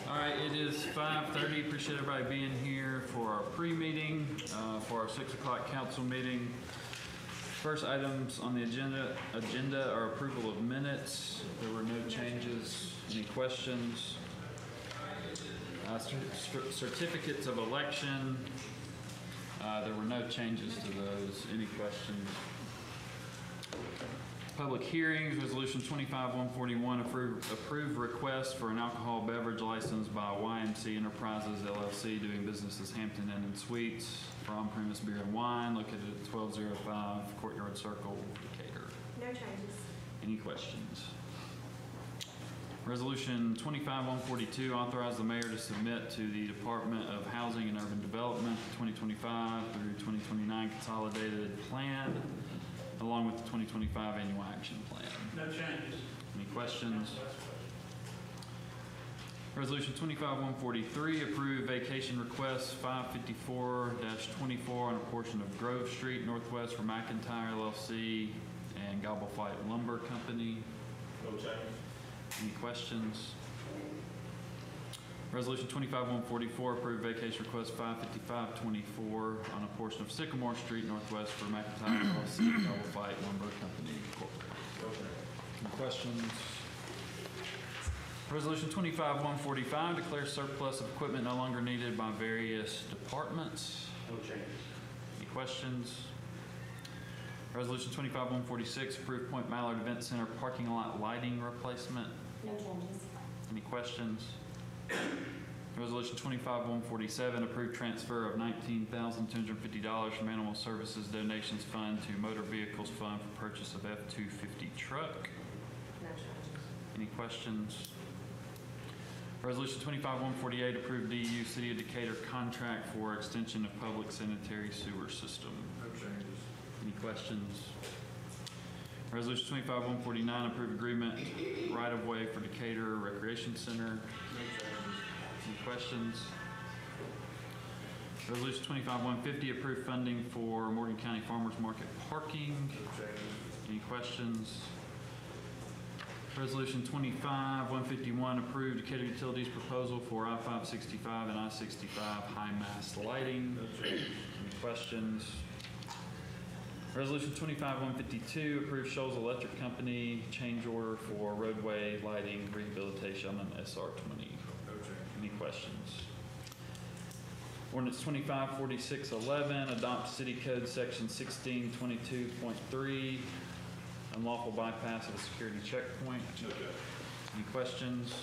All right, it is 5:30. Appreciate everybody being here for our pre-meeting, for our 6 o'clock council meeting. First items on the agenda are approval of minutes. There were no changes. Any questions? Certificates of election. There were no changes to those. Any questions? Public hearings, Resolution 25-141, approve request for an alcohol beverage license by YMC Enterprises LLC doing business as Hampton Inn and Suites for on-premise beer and wine located at 1205 Courtyard Circle, Decatur. No changes. Any questions? Resolution 25-142, authorize the mayor to submit to the Department of Housing and Urban Development 2025 through 2029 consolidated plan, along with the 2025 annual action plan. No changes. Any questions? Resolution 25-143, approve vacation request 554-24 on a portion of Grove Street Northwest for McIntyre LLC and Gobble Fight Lumber Company. No changes. Any questions? Resolution 25-144, approve vacation request 555-24 on a portion of Sycamore Street Northwest for McIntyre LLC and Gobble Fight Lumber Company Incorporated. No changes. Any questions? Resolution 25-145, declare surplus of equipment no longer needed by various departments. No changes. Any questions? Resolution 25-146, approve Point Mallard Event Center parking lot lighting replacement. No changes. Any questions? Resolution 25-147, approve transfer of $19,250 from Animal Services Donations Fund to Motor Vehicles Fund for purchase of F-250 truck. No changes. Any questions? Resolution 25-148, approve DU City of Decatur contract for extension of public sanitary sewer system. No changes. Any questions? Resolution 25-149, approve agreement right-of-way for Decatur Recreation Center. No changes. Any questions? Resolution 25-150, approve funding for Morgan County Farmers Market parking. No changes. Any questions? Resolution 25-151, approve Decatur Utilities proposal for I-565 and I-65 high mast lighting. No changes. Any questions? Resolution 25-152, approve Shoals Electric Company change order for roadway lighting rehabilitation on SR20. No changes. Any questions? Ordinance 25-4611, adopt City Code Section 1622.3, unlawful bypass of a security checkpoint. No changes. Any questions?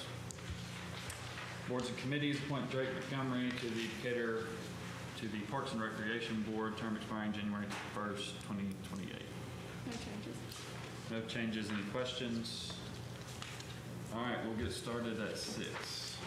Boards and committees, appoint Drake Montgomery to the Decatur, to the Parks and Recreation Board, term expiring January 1st, 2028. No changes. No changes, any questions? All right, we'll get started at 6.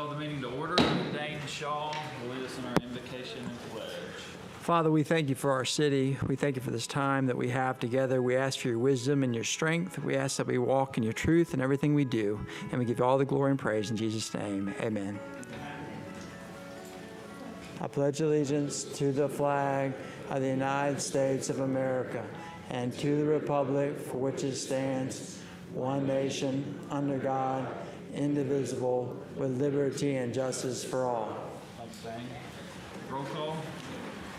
call the meeting to order. Dane Shaw will lead us in our invocation and pledge. Father, we thank you for our city. We thank you for this time that we have together. We ask for your wisdom and your strength. We ask that we walk in your truth in everything we do. And we give you all the glory and praise in Jesus' name. Amen. I pledge allegiance to the flag of the United States of America and to the republic for which it stands, one nation, under God, indivisible, with liberty and justice for all. Thank you. Roll call.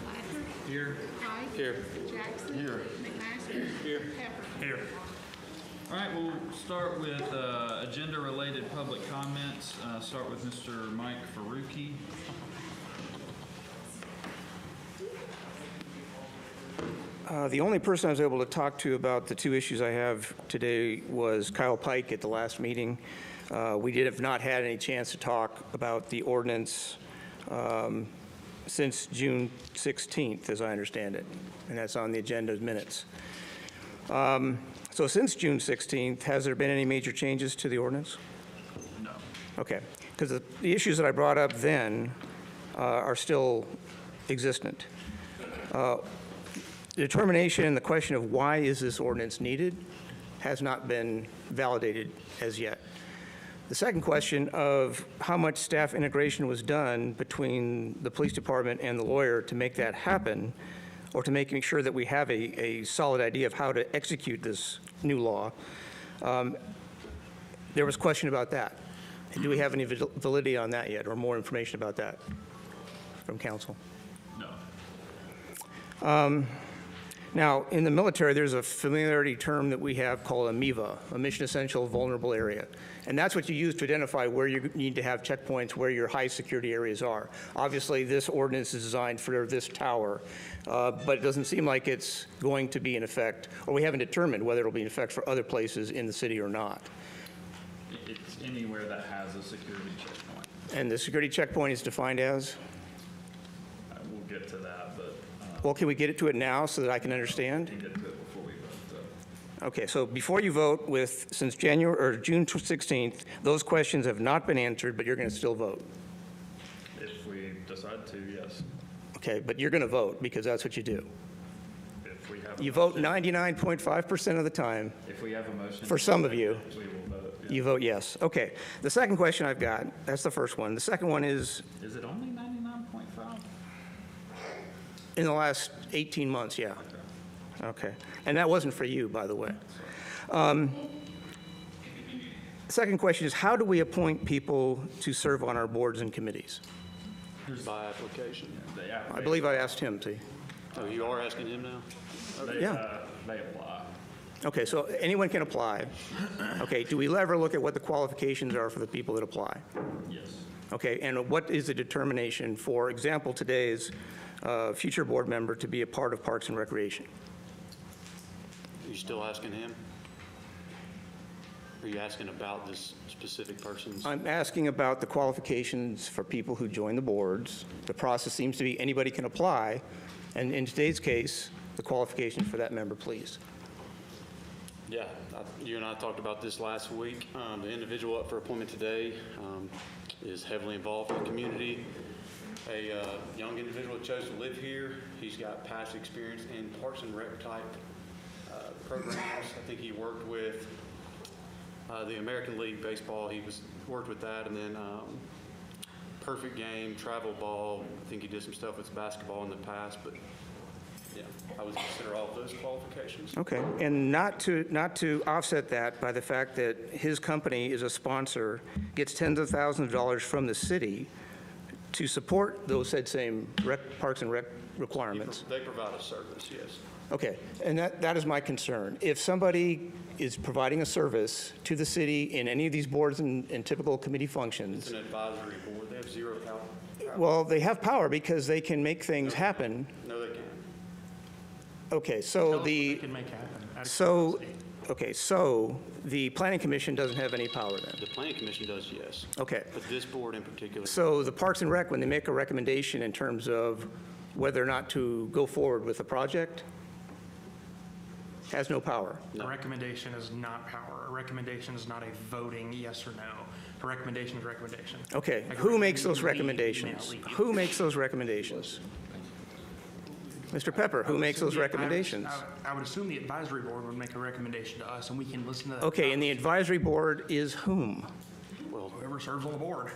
Blackmer. Here. Hyde. Here. Jackson. Here. McMaster. Here. Pepper. Here. All right, we'll start with agenda-related public comments. Start with Mr. Mike Faruqi. The only person I was able to talk to about the two issues I have today was Kyle Pike at the last meeting. We have not had any chance to talk about the ordinance since June 16th, as I understand it, and that's on the agenda minutes. So since June 16th, has there been any major changes to the ordinance? No. Okay, because the issues that I brought up then are still existent. The determination and the question of why is this ordinance needed has not been validated as yet. The second question of how much staff integration was done between the police department and the lawyer to make that happen, or to making sure that we have a solid idea of how to execute this new law, there was question about that. Do we have any validity on that yet, or more information about that from council? No. Now, in the military, there's a familiarity term that we have called a MIVA, a Mission Essential Vulnerable Area. And that's what you use to identify where you need to have checkpoints, where your high security areas are. Obviously, this ordinance is designed for this tower, but it doesn't seem like it's going to be in effect, or we haven't determined whether it'll be in effect for other places in the city or not. It's anywhere that has a security checkpoint. And the security checkpoint is defined as? We'll get to that, but Well, can we get it to it now so that I can understand? we can get to it before we vote. Okay, so before you vote since January or June 16th, those questions have not been answered, but you're going to still vote. If we decide to, yes. Okay, but you're going to vote because that's what you do. If we have a You vote motion- 99.5% of the time. If we have a motion. For some of you. We will vote. Yeah. You vote yes. Okay. The second question I've got, that's the first one. The second one is, Is it only 99.5? in the last 18 months, yeah. Okay. And that wasn't for you, by the way. Second question is, how do we appoint people to serve on our boards and committees? By application. I believe I asked him to. Oh, you are asking him now? Yeah. They apply. Okay, so anyone can apply. Okay, do we ever look at what the qualifications are for the people that apply? Yes. Okay, and what is the determination, for example, today's future board member to be a part of Parks and Recreation? Are you still asking him? Are you asking about this specific person's? I'm asking about the qualifications for people who join the boards. The process seems to be anybody can apply, and in today's case, the qualifications for that member, please. Yeah, you and I talked about this last week. The individual up for appointment today is heavily involved in the community. A young individual chose to live here. He's got past experience in Parks and Rec type programs. I think he worked with the American League Baseball. He worked with that, and then Perfect Game, Travel Ball. I think he did some stuff with basketball in the past, but yeah, I would consider all of those qualifications. Okay, and not to offset that by the fact that his company is a sponsor, gets tens of thousands of dollars from the city to support those said same Parks and Rec requirements. They provide a service, yes. Okay, and that is my concern. If somebody is providing a service to the city in any of these boards and typical committee It's functions, an advisory board. They have zero power. well, they have power because they can make things happen. No, they can't. Okay, so They can make happen. so the planning commission doesn't have any power then? The planning commission does, yes. Okay. But this board in particular, So the Parks and Rec, when they make a recommendation in terms of whether or not to go forward with a project, has no power. A recommendation is not power. A recommendation is not a voting yes or no. A recommendation is a recommendation. Okay, Like a who makes recommendation those would be recommendations? email leak. Who makes those recommendations? Mr. Pepper, who makes those I would- recommendations? I would assume the advisory board would make a recommendation to us, and we can listen to that. Okay, and the advisory board is whom? Whoever serves on the board.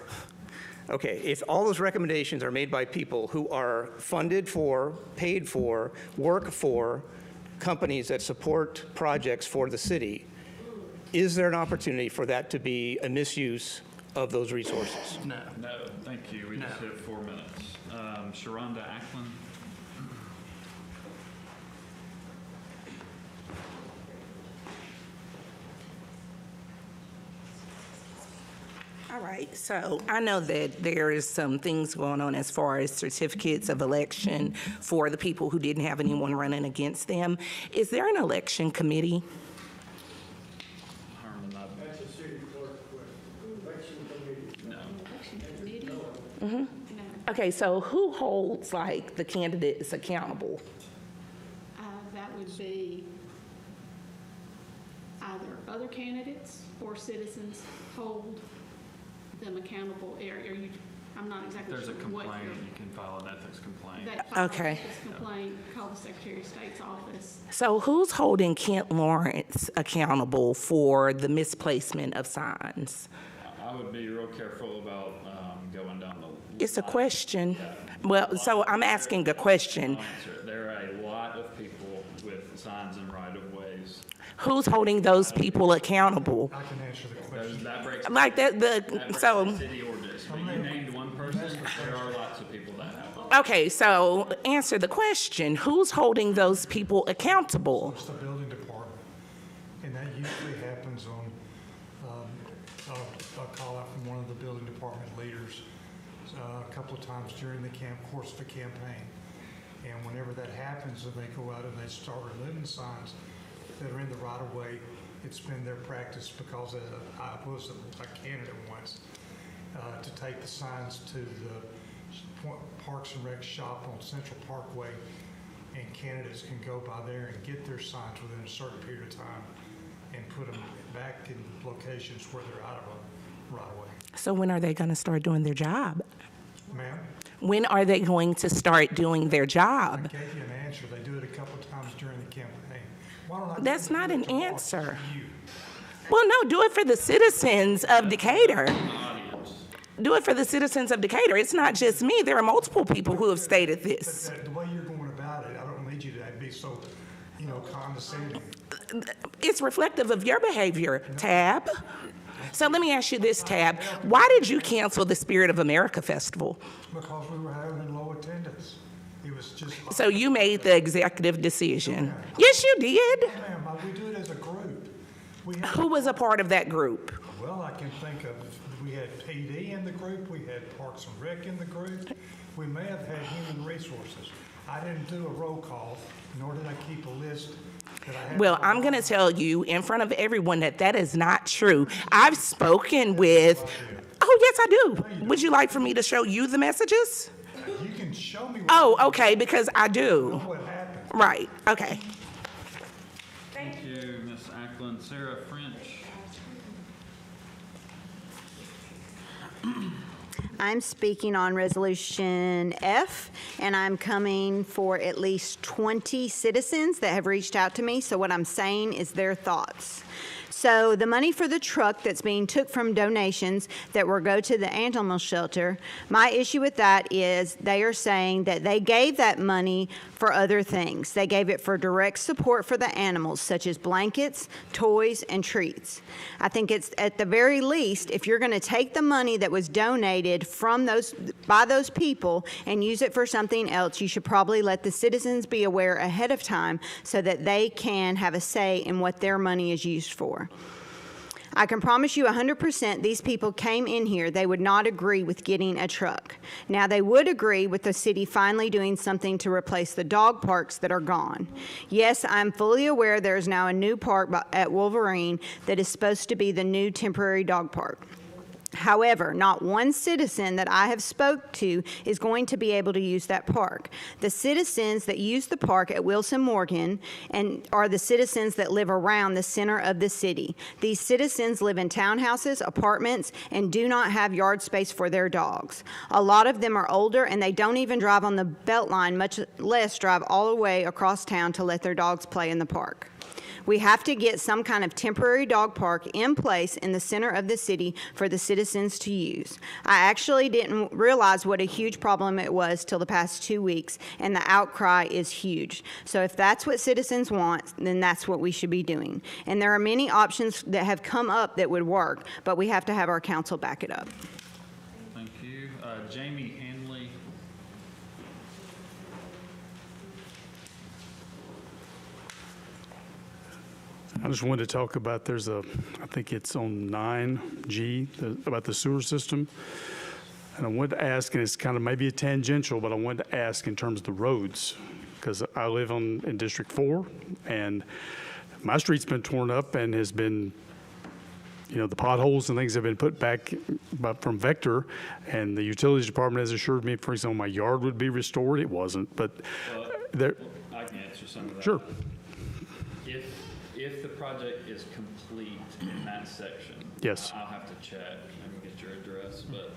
Okay, if all those recommendations are made by people who are funded for, paid for, work for companies that support projects for the city, is there an opportunity for that to be a misuse of those resources? No. No, thank you. We just No. hit 4 minutes. Sharonda Ackland. All right, so I know that there is some things going on as far as certificates of election for the people who didn't have anyone running against them. Is there an election committee? Harmon, That's a city clerk question. Election committee. no. Election committee? No. Okay, so who holds like the candidates accountable? That would be either other candidates or citizens hold them accountable. I'm not exactly There's sure a what complaint, you're. you can file an ethics complaint. That files Okay. this complaint, call the Secretary of State's office. So who's holding Kent Lawrence accountable for the misplacement of signs? I would be real careful about going down the. It's a line. question. Well, so I'm asking a question. I'll answer it. There are a lot of people with signs in right-of-ways. Who's holding those people accountable? I can answer the question. That breaks. Like that, that breaks so, the city ordinance. But you named one person, there are lots of people that have. okay, so answer the question. Who's holding those people accountable? It's the building department, and that usually happens on, a call out from one of the building department leaders a couple of times during the course of the campaign. And whenever that happens, and they go out and they start removing signs that are in the right of way, it's been their practice, because I was a candidate once, to take the signs to the Parks and Rec shop on Central Parkway, and candidates can go by there and get their signs within a certain period of time and put them back in locations where they're out of a right of way. So when are they going to start doing their job? Ma'am, When are they going to start doing their I job? gave you an answer. They do it a couple of times during the campaign. Why don't I That's do it not an tomorrow? answer. You. Well, no, do it for the citizens of Decatur. Do it for the citizens of Decatur. It's not just me. There are multiple people who have stated this. But the way you're going about it, I don't need you to be so, condescending. It's reflective of your behavior, Tab. So let me ask you this, Tab. Why did you cancel the Spirit of America Festival? Because we were having low attendance. It was just. So you made the executive decision. Yes, you did. Ma'am, we do it as a group. We have, Who was a part of that group? well, I can think of, we had PD in the group, we had Parks and Rec in the group. We may have had human resources. I didn't do a roll call, nor did I keep a list that I had. Well, I'm going to tell you in front of everyone that that is not true. I've spoken with, oh, yes, I do. Would you like for me to show you the messages? You can show me. Oh, okay, because I do. What happened. Right, okay. Thank you, Ms. Ackland. Sarah French. I'm speaking on Resolution F, and I'm coming for at least 20 citizens that have reached out to me, so what I'm saying is their thoughts. So the money for the truck that's being took from donations that will go to the animal shelter, my issue with that is they are saying that they gave that money for other things. They gave it for direct support for the animals, such as blankets, toys, and treats. I think it's at the very least, if you're going to take the money that was donated from by those people and use it for something else, you should probably let the citizens be aware ahead of time so that they can have a say in what their money is used for. I can promise you 100% these people came in here, they would not agree with getting a truck. Now, they would agree with the city finally doing something to replace the dog parks that are gone. Yes, I'm fully aware there is now a new park at Wolverine that is supposed to be the new temporary dog park. However, not one citizen that I have spoke to is going to be able to use that park. The citizens that use the park at Wilson Morgan and are the citizens that live around the center of the city. These citizens live in townhouses, apartments, and do not have yard space for their dogs. A lot of them are older and they don't even drive on the Beltline, much less drive all the way across town to let their dogs play in the park. We have to get some kind of temporary dog park in place in the center of the city for the citizens to use. I actually didn't realize what a huge problem it was till the past 2 weeks, and the outcry is huge. So if that's what citizens want, then that's what we should be doing. And there are many options that have come up that would work, but we have to have our council back it up. Thank you. Jamie Hanley. I just wanted to talk about, I think it's on 9G, about the sewer system. And I wanted to ask, and it's kind of maybe a tangential, but I wanted to ask in terms of the roads, because I live in District 4, and my street's been torn up and has been, the potholes and things have been put back from Vector, and the utilities department has assured me, for example, my yard would be restored. It wasn't, but I can answer some of that. Sure. If the project is complete in that section. Yes. I'll have to check and get your address, but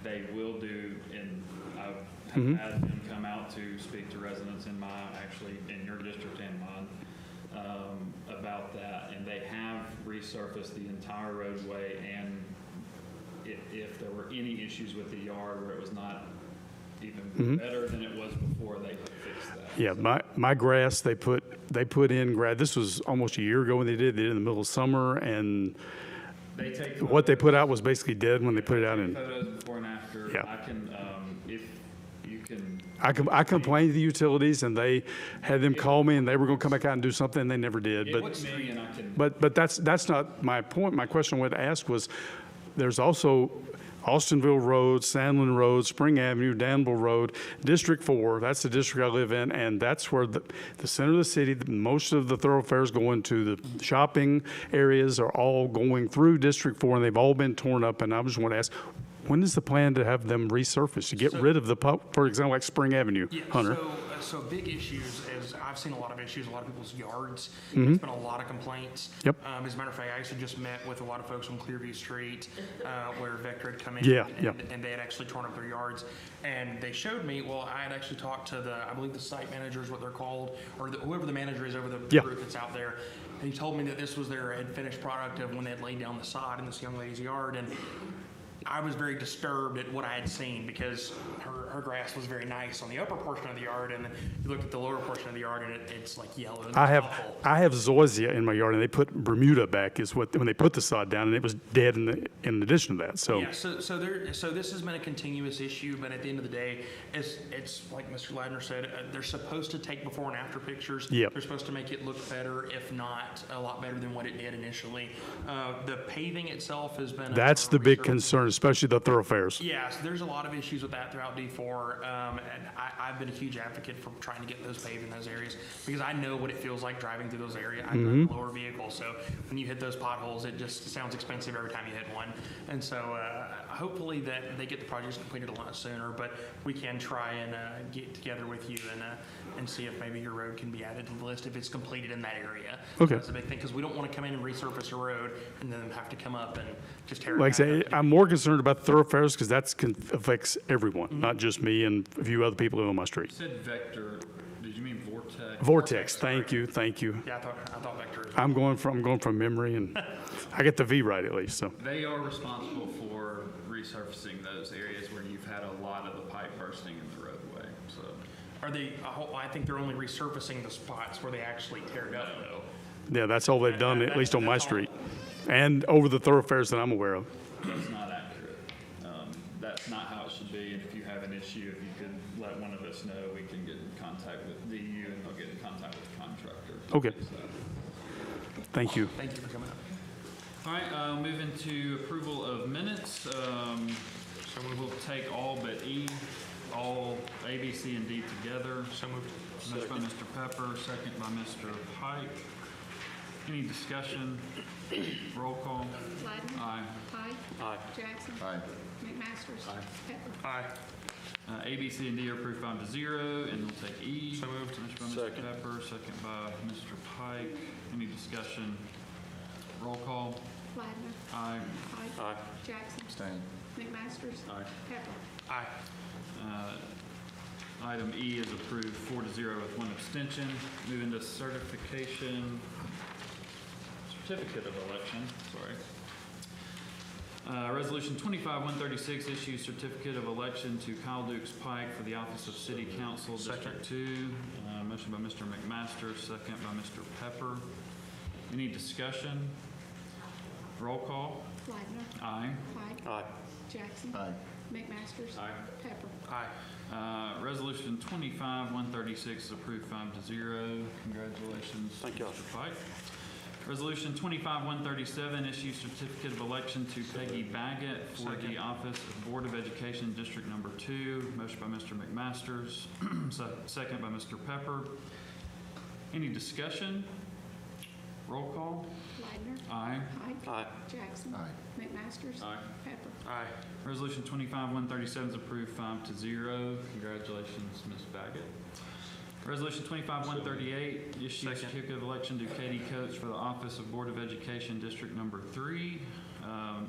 they will do, and I've had them come out to speak to residents in in your district and mine, about that, and they have resurfaced the entire roadway, and if there were any issues with the yard where it was not even better than it was before, they fixed that. Yeah, my grass, they put in grass. This was almost a year ago when they did it in the middle of summer, and what they put out was basically dead when they put it out in. Photos before and after. Yeah. I can, if you can. I complained to the utilities, and they had them call me, and they were going to come back out and do something, and they never did. But that's not my point. My question I wanted to ask was, there's also Austinville Road, Sandlin Road, Spring Avenue, Danville Road, District 4, that's the district I live in, and that's where the center of the city, most of the thoroughfares going to the shopping areas are all going through District 4, and they've all been torn up, and I just want to ask, when is the plan to have them resurfaced, to get rid of for example, like Spring Avenue, Hunter? So big issues is, I've seen a lot of issues, a lot of people's yards. There's been a lot of complaints. Yep. As a matter of fact, I actually just met with a lot of folks on Clearview Street, where Vector had come in. And they had actually torn up their yards. And they showed me, I had actually talked to I believe the site manager is what they're called, or whoever the manager is over the group that's out there. And he told me that this was their finished product of when they had laid down the sod in this young lady's yard. And I was very disturbed at what I had seen, because her grass was very nice on the upper portion of the yard, and then you looked at the lower portion of the yard, and it's like yellow. And I awful. have zoysia in my yard, and they put Bermuda back when they put the sod down, and it was dead in addition to that. So yeah, so this has been a continuous issue, but at the end of the day, it's like Mr. Ladner said, they're supposed to take before and after pictures. Yep. They're supposed to make it look better, if not a lot better than what it did initially. The paving itself has been that's the big concern, especially the thoroughfares. Yes, there's a lot of issues with that throughout D4, and I've been a huge advocate for trying to get those paved in those areas, because I know what it feels like driving through those areas. I drive a lower vehicle, so when you hit those potholes, it just sounds expensive every time you hit one. And so hopefully that they get the projects completed a lot sooner, but we can try and get together with you and see if maybe your road can be added to the list if it's completed in that area. Okay. That's a big thing, because we don't want to come in and resurface a road and then have to come up and just tear it Like I down. say, I'm more concerned about the thoroughfares because that affects everyone, not just me and a few other people who live on my street. You said Vector, did you mean Vortex? Vortex, thank you. Yeah, I thought Vector. I'm going from memory, and I get the V right at least. So They are responsible for resurfacing those areas where you've had a lot of the pipe bursting in the roadway, so. Are they? I think they're only resurfacing the spots where they actually tear it up, though. yeah, that's all they've done, at least on my street, and over the thoroughfares that I'm aware of. That's not accurate. That's not how it should be, and if you have an issue, if you could let one of us know, we can get in contact with DU, and they'll get in contact with the contractor. Okay. Thank you. Thank you for coming up. All right, moving to approval of minutes. So we will take all but E, all A, B, C, and D together. So moved. Motion by Mr. Pepper, second by Mr. Pike. Any discussion? Roll call. Ladner. Aye. Pike. Aye. Jackson. Aye. McMasters. Pepper. Aye. A, B, C, and D are approved 5-0, and we'll take E. So moved. Motion by Mr. Second. Pepper, second by Mr. Pike. Any discussion? Roll call. Ladner. Aye. Pike. Aye. Jackson. Abstain. McMasters. Aye. Pepper. Aye. Item E is approved 4-0 with one abstention. Moving to certification, certificate of election, sorry. Resolution 25-136 issues certificate of election to Kyle Dukes Pike for the office of City Council, District 2. Motion by Mr. McMaster, second by Mr. Pepper. Any discussion? Roll call. Ladner. Aye. Pike. Aye. Jackson. Aye. McMasters. Aye. Pepper. Aye. Resolution 25-136 is approved 5-0. Congratulations, Thank you. Mr. Pike. Resolution 25-137 issues certificate of election to Peggy Baggett for the Second. office of Board of Education, District Number 2. Motion by Mr. McMasters, second by Mr. Pepper. Any discussion? Roll call. Ladner. Aye. Pike. Aye. Jackson. Aye. McMasters. Aye. Pepper. Aye. Resolution 25-137 is approved 5-0. Congratulations, Ms. Baggett. Resolution 25-138 issues Second. certificate of election to Katie Coates for the office of Board of Education, District Number 3.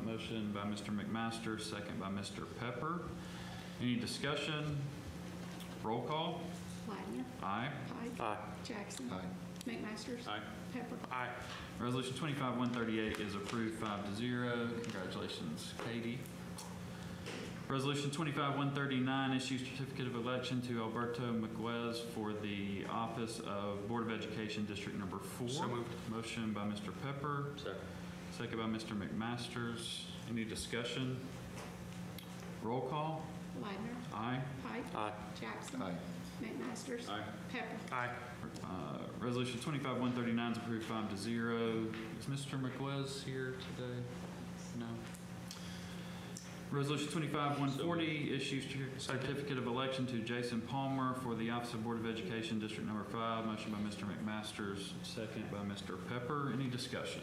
Motion by Mr. McMaster, second by Mr. Pepper. Any discussion? Roll call. Ladner. Aye. Pike. Aye. Jackson. Aye. McMasters. Aye. Pepper. Aye. Resolution 25-138 is approved 5-0. Congratulations, Katie. Resolution 25-139 issues certificate of election to Alberto McGuez for the office of Board of Education, District Number 4. So moved. Motion by Mr. Pepper. Second. Second by Mr. McMasters. Any discussion? Roll call. Ladner. Aye. Pike. Aye. Jackson. Aye. McMasters. Aye. Pepper. Aye. Resolution 25-139 is approved 5-0. Is Mr. McGuez here today? No. Resolution 25-140 issues certificate of election to Jason Palmer for the Office of Board of Education, District Number 5. Motion by Mr. McMasters, second by Mr. Pepper. Any discussion?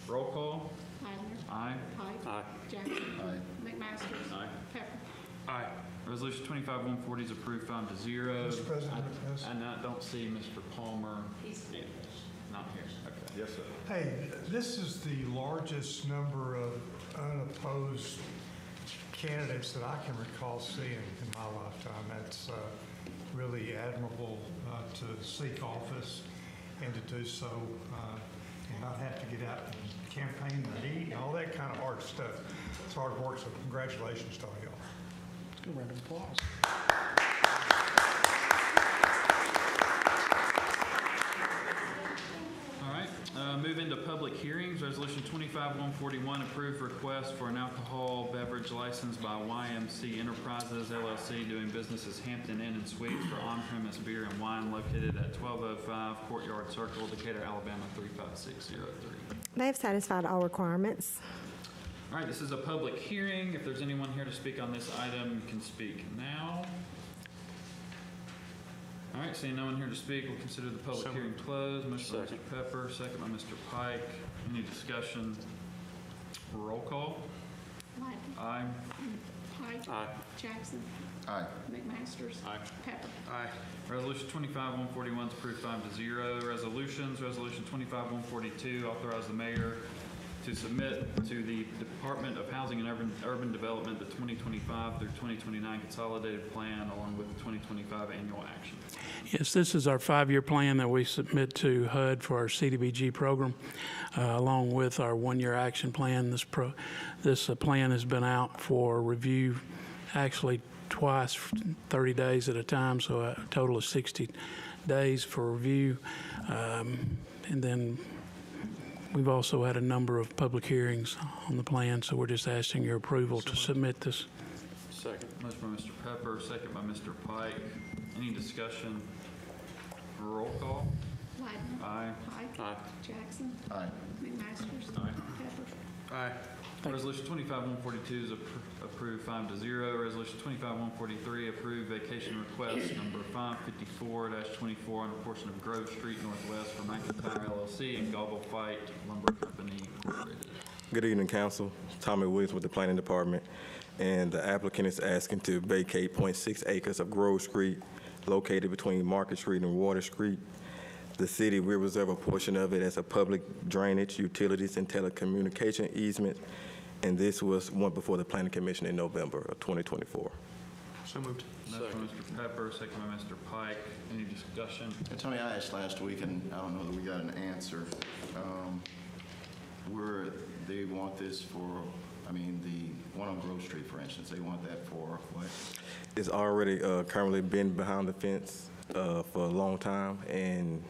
Roll call. Ladner. Aye. Pike. Aye. Jackson. Aye. McMasters. Aye. Pepper. Aye. Resolution 25-140 is approved 5-0. Mr. President, yes. I don't see Mr. Palmer. He's not here. Okay. Yes, sir. Hey, this is the largest number of unopposed candidates that I can recall seeing in my lifetime. That's really admirable to seek office and to do so and not have to get out and campaign in the heat and all that kind of hard stuff. It's hard work, so congratulations to all y'all. Round of applause. All right, move into public hearings. Resolution 25-141, approved request for an alcohol beverage license by YMC Enterprises LLC doing business as Hampton Inn and Suites for on-premise beer and wine located at 1205 Courtyard Circle, Decatur, Alabama 35603. They have satisfied all requirements. All right, this is a public hearing. If there's anyone here to speak on this item, you can speak now. All right, seeing no one here to speak, we'll consider the public So hearing closed. Motion by Mr. Second. Pepper, second by Mr. Pike. Any discussion? Roll call. Ladner. Aye. Pike. Aye. Jackson. Aye. McMasters. Aye. Pepper. Aye. Resolution 25-141 is approved 5-0. Resolutions, Resolution 25-142, authorize the mayor to submit to the Department of Housing and Urban Development the 2025 through 2029 consolidated plan along with the 2025 annual action. Yes, this is our 5-year plan that we submit to HUD for our CDBG program, along with our 1-year action plan. This plan has been out for review actually twice, 30 days at a time, so a total of 60 days for review. And then we've also had a number of public hearings on the plan, so we're just asking your approval to submit this. Second. Motion by Mr. Pepper, second by Mr. Pike. Any discussion? Roll call. Ladner. Aye. Pike. Aye. Jackson. Aye. McMasters. Aye. Pepper. Aye. Resolution 25-142 is approved 5-0. Resolution 25-143, approved vacation vacation request number 554-24 on a portion of Grove Street Northwest for McIntyre LLC and Gobble Fight Lumber Company Incorporated. Good evening, Council. Tommy Williams with the Planning Department, and the applicant is asking to vacate 0.6 acres of Grove Street located between Market Street and Water Street. The city will reserve a portion of it as a public drainage, utilities, and telecommunication easement, and this was went before the Planning Commission in November of 2024. So moved. Motion by Mr. Pepper, second by Mr. Pike. Any discussion? Tony, I asked last week, and I don't know that we got an answer. Where they want this for, I mean, the one on Grove Street, for instance, they want that for what? It's already currently been behind the fence for a long time, and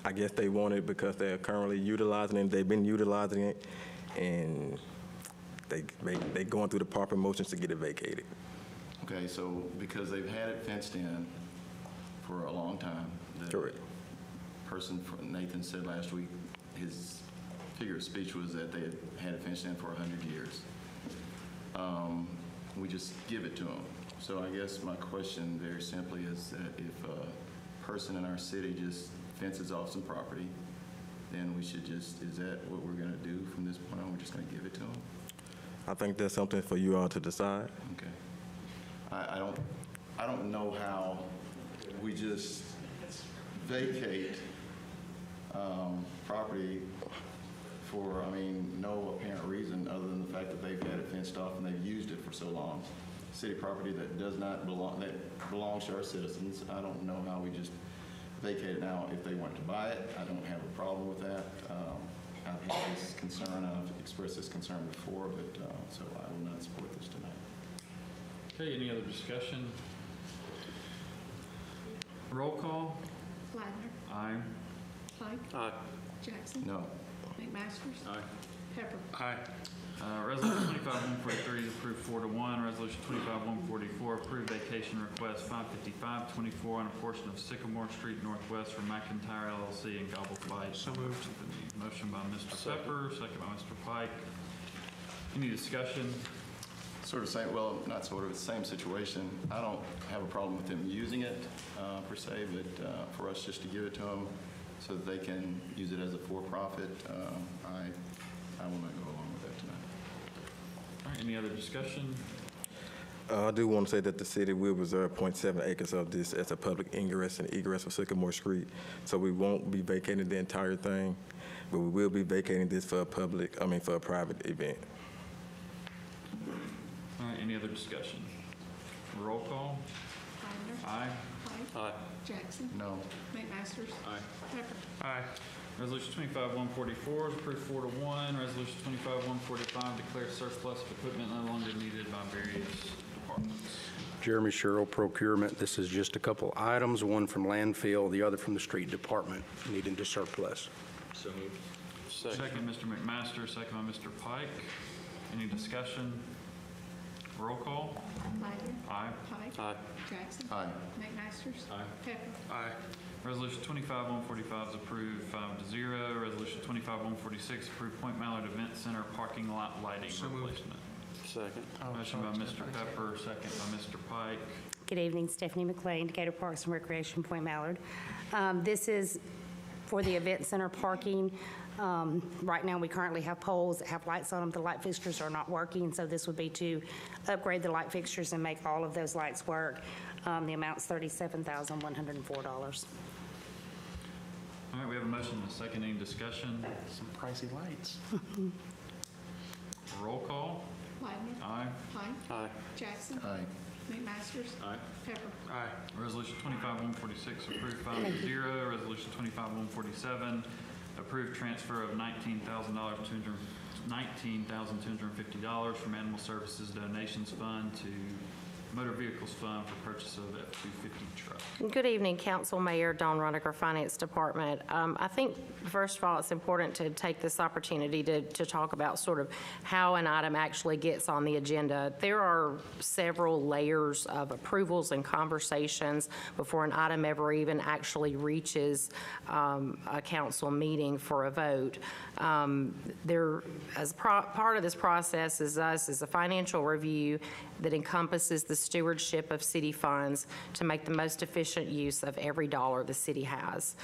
I guess they want it because they're currently utilizing it. They've been utilizing it, and they going through the proper motions to get it vacated. Okay, so because they've had it fenced in for a long time. The Correct. person, Nathan said last week, his figure of speech was that they had it fenced in for 100 years. We just give it to them. So I guess my question very simply is that if a person in our city just fences off some property, then we should just, is that what we're going to do from this point on? We're just going to give it to them? I think that's something for you all to decide. Okay. I don't know how we just vacate property for, I mean, no apparent reason other than the fact that they've had it fenced off and they've used it for so long. City property that does not belong, that belongs to our citizens. I don't know how we just vacate it now. If they want to buy it, I don't have a problem with that. I've had this concern, I've expressed this concern before, but so I will not support this tonight. Okay, any other discussion? Roll call. Wagner, Aye. Pike, Aye. Jackson, No. McMasters, Aye. Pepper. Aye. Resolution 25-143 is approved 4-1. Resolution 25-144, approved vacation request 555-24 on a portion of Sycamore Street Northwest for McIntyre LLC and Gobble Fight. So moved. Motion by Mr. Pepper, second by Mr. Pike. Any discussion? Sort of same, well, not sort of, it's the same situation. I don't have a problem with them using it per se, but for us just to give it to them so that they can use it as a for-profit, I will not go along with that tonight. All right, any other discussion? I do want to say that the city will reserve 0.7 acres of this as a public ingress and egress for Sycamore Street. So we won't be vacating the entire thing, but we will be vacating this for a for a private event. All right, any other discussion? Roll call. Wagner, Aye. Pike, Aye. Jackson, No. McMasters, Aye. Pepper. Aye. Resolution 25-144 is approved 4-1. Resolution 25-145 declares surplus of equipment no longer needed by various departments. Jeremy Sherrill, Procurement. This is just a couple items, one from landfill, the other from the street department, needing to surplus. So moved. Second, Mr. McMaster, second by Mr. Pike. Any discussion? Roll call. Wagner, Aye. Pike, Aye. Jackson, Aye. McMasters, Aye. Pepper. Aye. Resolution 25-145 is approved 5-0. Resolution 25-146 approved Point Mallard Event Center parking lot lighting So moved. replacement. Second. Motion by Mr. Pepper, second by Mr. Pike. Good evening, Stephanie McLean, Decatur Parks and Recreation, Point Mallard. This is for the event center parking. Right now, we currently have poles that have lights on them. The light fixtures are not working, so this would be to upgrade the light fixtures and make all of those lights work. The amount's $37,104. All right, we have a motion and a second. Any discussion? Some pricey lights. Roll call. Wagner, Aye. Pike, Aye. Jackson, Aye. McMasters, Aye. Pepper. Aye. Resolution 25-146 approved 5-0. Resolution 25-147 approved transfer of $19,250 from Animal Services Donations Fund to Motor Vehicles Fund for purchase of F-250 truck. Good evening, Council, Mayor, Dawn Roniger, Finance Department. I think, first of all, it's important to take this opportunity to talk about sort of how an item actually gets on the agenda. There are several layers of approvals and conversations before an item ever even actually reaches a council meeting for a vote. As part of this process is a financial review that encompasses the stewardship of city funds to make the most efficient use of every dollar the city has.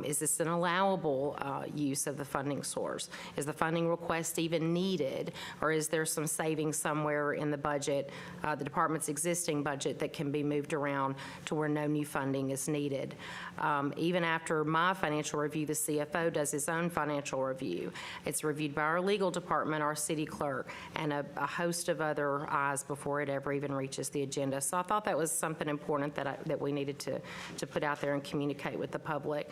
Is this an allowable use of the funding source? Is the funding request even needed, or is there some savings somewhere in the budget, the department's existing budget, that can be moved around to where no new funding is needed? Even after my financial review, the CFO does his own financial review. It's reviewed by our legal department, our city clerk, and a host of other eyes before it ever even reaches the agenda. So I thought that was something important that we needed to put out there and communicate with the public.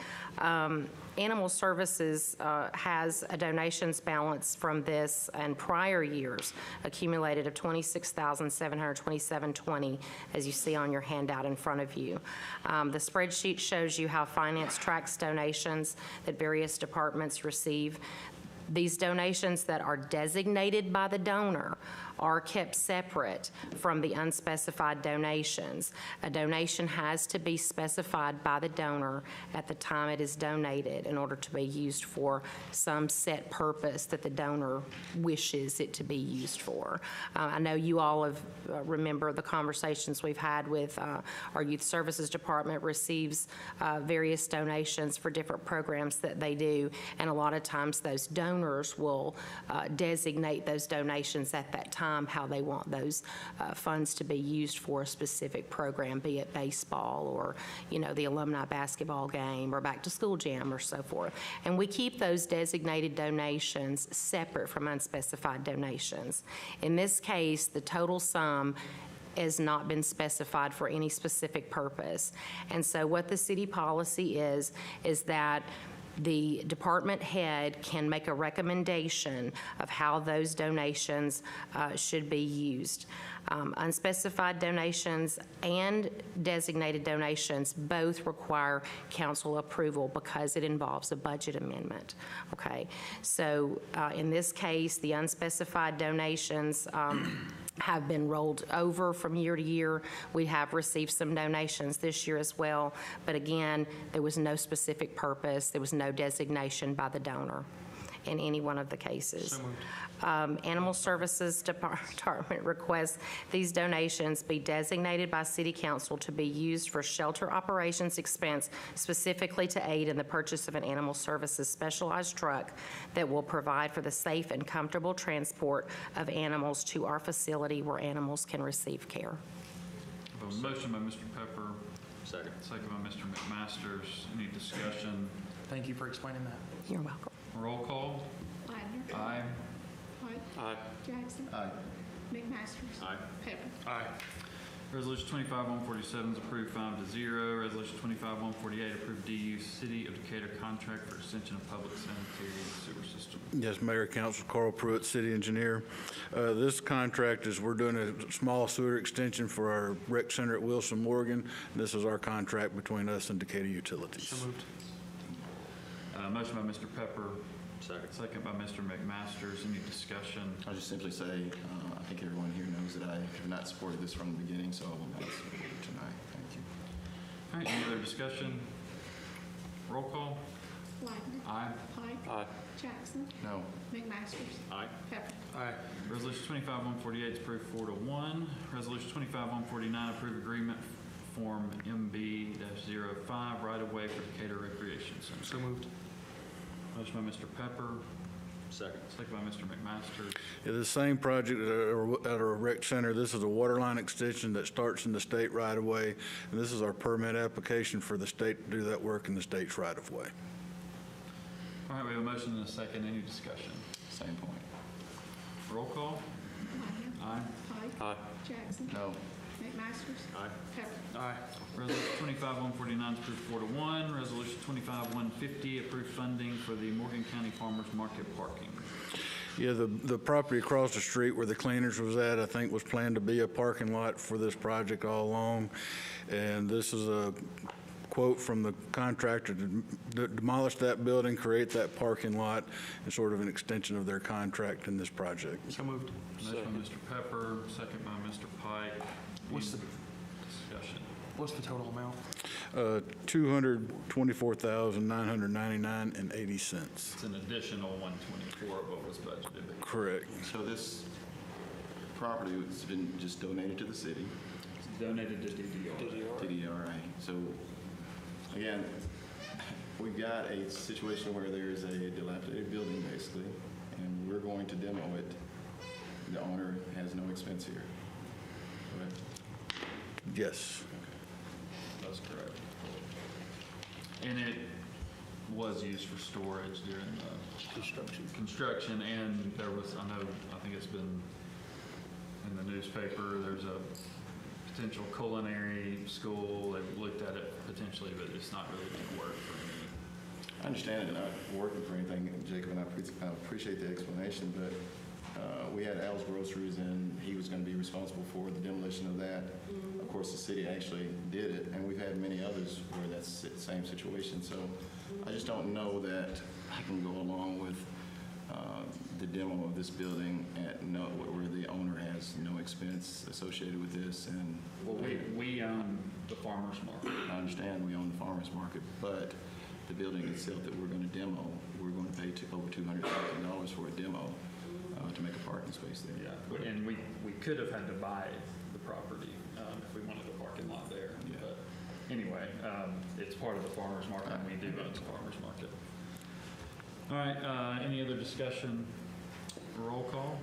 Animal Services has a donations balance from this and prior years accumulated of $26,727.20, as you see on your handout in front of you. The spreadsheet shows you how finance tracks donations that various departments receive. These donations that are designated by the donor are kept separate from the unspecified donations. A donation has to be specified by the donor at the time it is donated in order to be used for some set purpose that the donor wishes it to be used for. I know you all have remember the conversations we've had with our Youth Services Department receives various donations for different programs that they do, and a lot of times those donors will designate those donations at that time how they want those funds to be used for a specific program, be it baseball or, you know, the alumni basketball game or back to school jam or so forth. And we keep those designated donations separate from unspecified donations. In this case, the total sum has not been specified for any specific purpose. And so what the city policy is that the department head can make a recommendation of how those donations should be used. Unspecified donations and designated donations both require council approval because it involves a budget amendment. Okay, so in this case, the unspecified donations have been rolled over from year to year. We have received some donations this year as well, but again, there was no specific purpose. There was no designation by the donor in any one of the cases. So moved. Animal Services Department requests these donations be designated by City Council to be used for shelter operations expense, specifically to aid in the purchase of an Animal Services specialized truck that will provide for the safe and comfortable transport of animals to our facility where animals can receive care. A motion by Mr. Pepper. Second. Second by Mr. McMasters. Any discussion? Thank you for explaining that. You're welcome. Roll call. Ladner. Aye. White. Aye. Jackson. Aye. McMasters. Aye. Pepper. Aye. Resolution 25-147 is approved 5-0. Resolution 25-148 approved DU City of Decatur contract for extension of public sanitary sewer system. Yes, Mayor, Council, Carl Pruitt, City Engineer. This contract is, we're doing a small sewer extension for our rec center at Wilson, Morgan. This is our contract between us and Decatur Utilities. So moved. Motion by Mr. Pepper. Second. Second by Mr. McMasters. Any discussion? I'll just simply say, I think everyone here knows that I have not supported this from the beginning, so I will not support it tonight. Thank you. All right, any other discussion? Roll call. Ladner. Aye. Pike. Aye. Jackson. No. McMasters. Aye. Pepper. Aye. Resolution 25-148 is approved 4-1. Resolution 25-149 approved agreement form MB-05 right-of-way for Decatur Recreation Center. So moved. Motion by Mr. Pepper. Second. Second by Mr. McMasters. Yeah, the same project at our rec center. This is a water line extension that starts in the state right-of-way, and this is our permit application for the state to do that work in the state's right-of-way. All right, we have a motion and a second. Any discussion? Same point. Roll call. Ladner. Aye. Pike. Aye. Jackson. No. McMasters. Aye. Pepper. Aye. Resolution 25-149 is approved 4-1. Resolution 25-150 approved funding for the Morgan County Farmers Market parking. Yeah, the property across the street where the cleaners was at, I think was planned to be a parking lot for this project all along. And this is a quote from the contractor to demolish that building, create that parking lot, and sort of an extension of their contract in this project. So moved. Motion by Mr. Pepper, second by Mr. Pike. What's the- Discussion. What's the total amount? $224,999.80. It's an additional 124 of what was budgeted. Correct. So this property has been just donated to the city. donated to DDR. TDRA. So, again, we've got a situation where there's a dilapidated building, basically, and we're going to demo it. The owner has no expense here. Correct? Yes. That's correct. And it was used for storage during the construction, and there was, I think it's been in the newspaper, there's a potential culinary school. They've looked at it potentially, but it's not really going to work for any. I understand it not working for anything, Jacob, and I appreciate the explanation, but we had Al's Groceries, and he was going to be responsible for the demolition of that. Of course, the city actually did it, and we've had many others where that's the same situation. So I just don't know that I can go along with the demo of this building where the owner has no expense associated with this. And well, we own the farmer's market. I understand we own the farmer's market, but the building itself that we're going to demo, we're going to pay over $200,000 for a demo to make a parking space there. Yeah, and we could have had to buy the property if we wanted a parking lot there. Yeah. But anyway, it's part of the farmer's market, and we do own the farmer's market. All right, any other discussion? Roll call.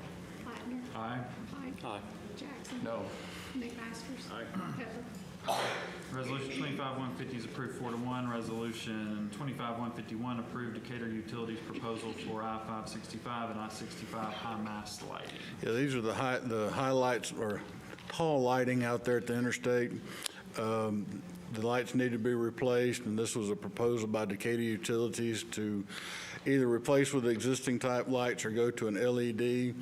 Blattner. Aye. Pike. Aye. Jackson. No. McMasters. Aye. Pepper. Resolution 25-150 is approved 4-1. Resolution 25-151 approved Decatur Utilities proposal for I-565 and I-65 high mast lighting. Yeah, these are the highlights or tall lighting out there at the interstate. The lights need to be replaced, and this was a proposal by Decatur Utilities to either replace with existing type lights or go to an LED.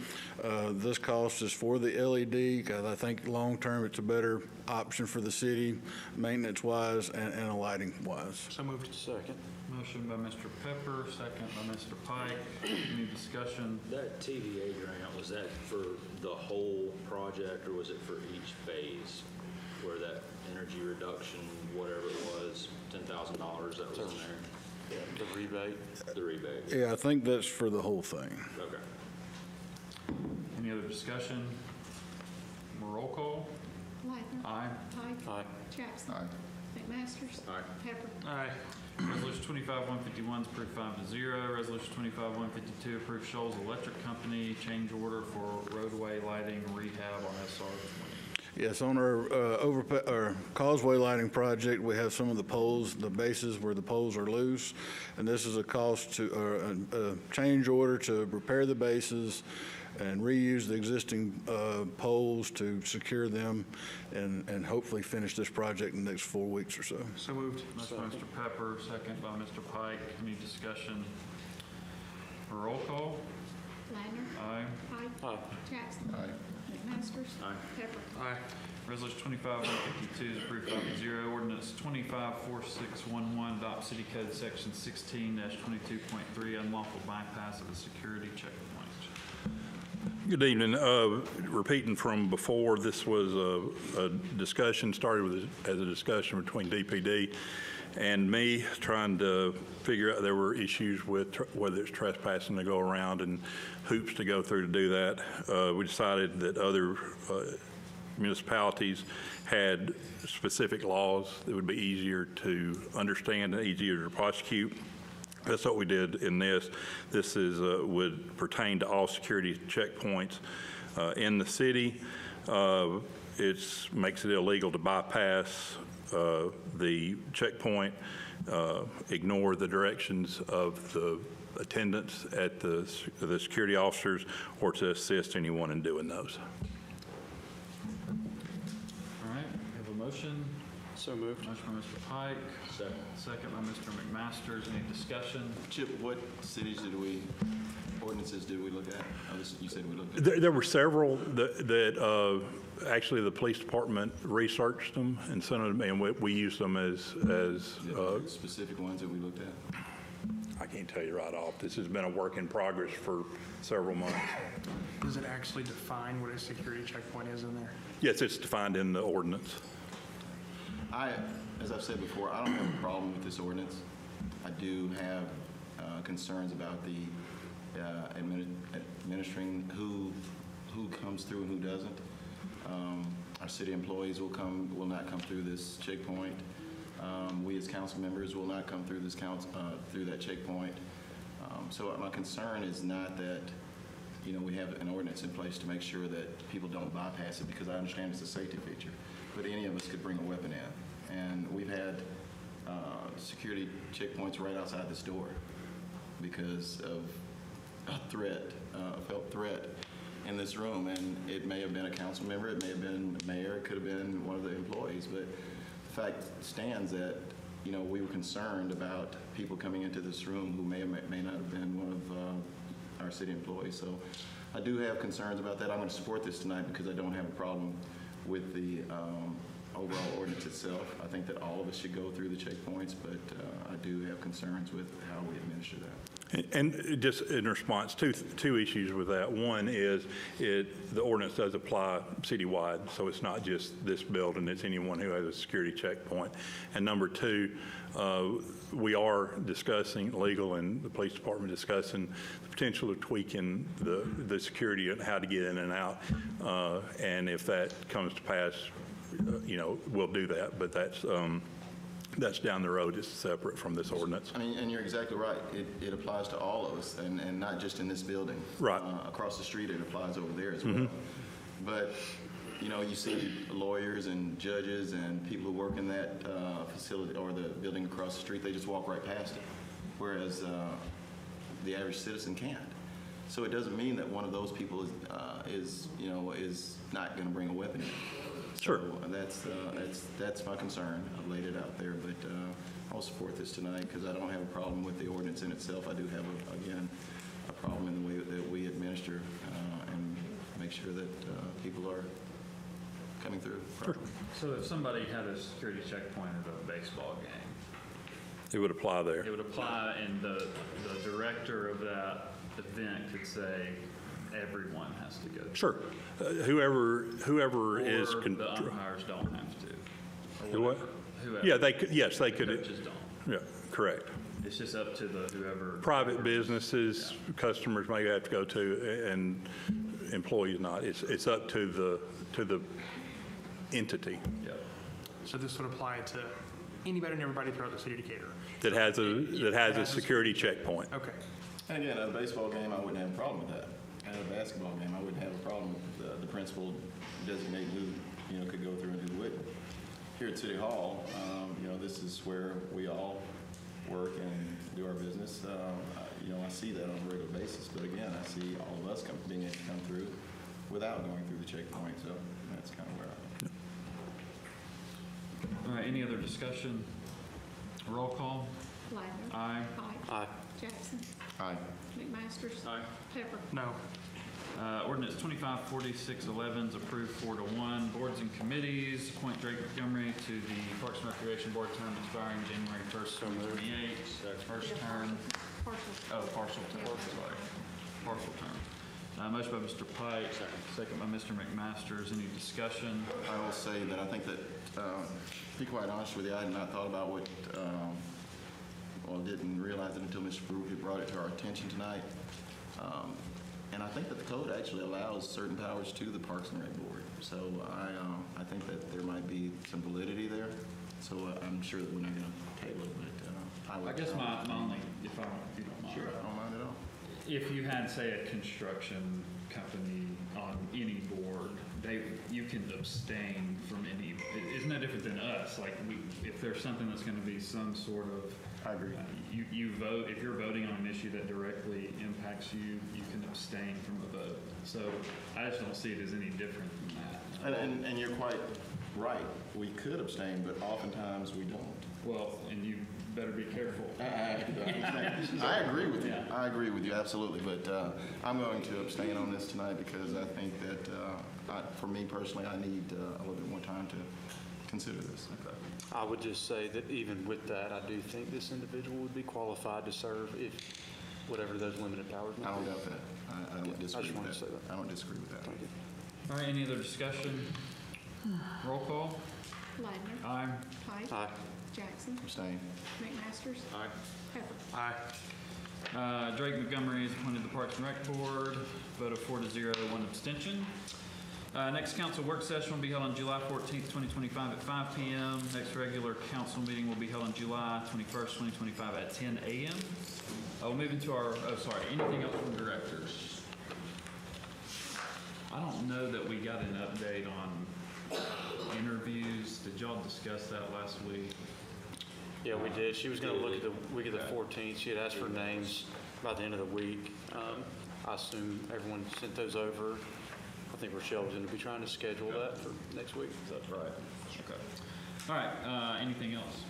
This cost is for the LED because I think long-term it's a better option for the city, maintenance-wise and lighting-wise. So moved. Second. Motion by Mr. Pepper, second by Mr. Pike. Any discussion? That TVA grant, was that for the whole project, or was it for each phase where that energy reduction, whatever it was, $10,000 that was in there? Yeah, the rebate. The rebate. Yeah, I think that's for the whole thing. Okay. Any other discussion? Roll call. Blattner. Aye. Pike. Aye. Jackson. Aye. McMasters. Aye. Pepper. Aye. Resolution 25-151 is approved 5-0. Resolution 25-152 approved Shoals Electric Company change order for roadway lighting rehab on SR 20. Yes, on our causeway lighting project, we have some of the poles, the bases where the poles are loose, and this is a cost to, a change order to repair the bases and reuse the existing poles to secure them and hopefully finish this project in the next 4 weeks or so. So moved. Motion by Mr. Pepper, second by Mr. Pike. Any discussion? Roll call. Blattner. Aye. Pike. Aye. Jackson. Aye. McMasters. Aye. Pepper. Aye. Resolution 25-152 is approved 5-0. Ordinance 25-4611 adopts City Code Section 16-22.3 unlawful bypass of a security checkpoint. Good evening. Repeating from before, this was a discussion, started as a discussion between DPD and me, trying to figure out there were issues with whether it's trespassing to go around and hoops to go through to do that. We decided that other municipalities had specific laws that would be easier to understand and easier to prosecute. That's what we did in this. This is would pertain to all security checkpoints in the city. It makes it illegal to bypass the checkpoint, ignore the directions of the attendants at the security officers, or to assist anyone in doing those. All right, we have a motion. So moved. Motion by Mr. Pike. Second. Second by Mr. McMasters. Any discussion? Chip, what ordinances did we look at? You said we looked at. There were several that actually the police department researched them and sent them, and we used them as specific ones that we looked at? I can't tell you right off. This has been a work in progress for several months. Does it actually define what a security checkpoint is in there? Yes, it's defined in the ordinance. As I've said before, I don't have a problem with this ordinance. I do have concerns about the administering who comes through and who doesn't. Our city employees will not come through this checkpoint. We as council members will not come through through that checkpoint. So my concern is not that, you know, we have an ordinance in place to make sure that people don't bypass it, because I understand it's a safety feature, but any of us could bring a weapon in. And we've had security checkpoints right outside this door because of a threat, a felt threat in this room. And it may have been a council member, it may have been a mayor, it could have been one of the employees, but the fact stands that, you know, we were concerned about people coming into this room who may or may not have been one of our city employees. So I do have concerns about that. I'm going to support this tonight because I don't have a problem with the overall ordinance itself. I think that all of us should go through the checkpoints, but I do have concerns with how we administer that. And just in response, two issues with that. One is the ordinance does apply citywide, so it's not just this building, it's anyone who has a security checkpoint. And number two, we are discussing, legal and the police department discussing the potential of tweaking the security and how to get in and out. And if that comes to pass, you know, we'll do that, but that's down the road. It's separate from this ordinance. I mean, and you're exactly right. It applies to all of us, and not just in this building. Right. Across the street, it applies over there as well. But, you know, you see lawyers and judges and people who work in that facility or the building across the street, they just walk right past it, whereas the average citizen can't. So it doesn't mean that one of those people is not going to bring a weapon in. Sure. So that's my concern. I've laid it out there, but I'll support this tonight because I don't have a problem with the ordinance in itself. I do have, again, a problem in the way that we administer and make sure that people are coming through properly. So if somebody had a security checkpoint at a baseball game, It would apply there. it would apply, and the director of that event could say, everyone has to go. Sure. Whoever is. Or the umpires don't have to. Do what? Whoever. Yeah, they could, yes, they could. Coaches don't. Yeah, correct. It's just up to whoever. Private businesses, customers may have to go to, and employees not. It's up to the entity. Yep. So this would apply to anybody and everybody throughout the city of Decatur? That has a security checkpoint. Okay. And again, at a baseball game, I wouldn't have a problem with that. At a basketball game, I wouldn't have a problem with the principal designating who could go through and who wouldn't. Here at City Hall, this is where we all work and do our business. I see that on a regular basis, but again, I see all of us being able to come through without going through the checkpoint, so that's kind of where I am. All right, any other discussion? Roll call. Ladner. Aye. Aye. Jackson. Aye. McMasters. Aye. Pepper. No. Ordinance 254611 is approved 4-1. Boards and committees, appoint Drake Montgomery to the Parks and Recreation Board, term expiring January 1st, 2028. First term. Partial term, sorry. Partial term. Motion by Mr. Pike, second by Mr. McMasters. Any discussion? I will say that I think that, to be quite honest with you, I had not thought about what, didn't realize it until Mr. Brewer brought it to our attention tonight. And I think that the code actually allows certain powers to the Parks and Rec Board. So I think that there might be some validity there. So I'm sure that we're not going to table it, but I guess my only, if you don't mind. Sure, I don't mind at all. If you had, say, a construction company on any board, you can abstain from any, isn't that different than us? Like, if there's something that's going to be some sort of, I agree. You vote, if you're voting on an issue that directly impacts you, you can abstain from a vote. So I just don't see it as any different than that. And you're quite right. We could abstain, but oftentimes we don't. Well, and you better be careful. I agree with you. I agree with you, absolutely. But I'm going to abstain on this tonight because I think that, for me personally, I need a little bit more time to consider this. Okay. I would just say that even with that, I do think this individual would be qualified to serve if whatever those limited powers may be. I don't doubt that. I don't disagree with that. I don't disagree with that. Thank you. All right, any other discussion? Roll call. Ladner. Aye. Pike. Aye. Jackson. Abstain. McMasters. Aye. Pepper. Aye. Drake Montgomery is appointed to the Parks and Rec Board. Vote of 4-0, 1 abstention. Next council work session will be held on July 14th, 2025 at 5 p.m. Next regular council meeting will be held on July 21st, 2025 at 10 a.m. We'll move into our, anything else from directors? I don't know that we got an update on interviews. Did y'all discuss that last week? Yeah, we did. She was going to look at the week of the 14th. She had asked for names by the end of the week. I assume everyone sent those over. I think Rochelle was going to be trying to schedule that for next week. That's right. Okay. All right. Anything else?